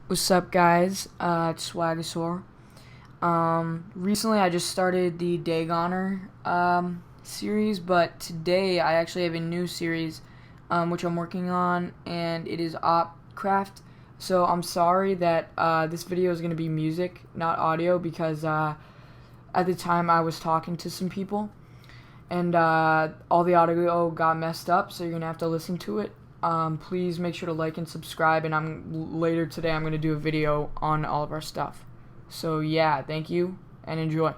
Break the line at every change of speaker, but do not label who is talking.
What's up, guys? It's Swagasaur. Recently I just started the Dagoner series, but today I actually have a new series which I'm working on, and it is Opcraft. So I'm sorry that this video is going to be music, not audio, because at the time I was talking to some people, and all the audio got messed up, so you're going to have to listen to it. Please make sure to like and subscribe, and later today I'm going to do a video on all of our stuff. So yeah, thank you and enjoy.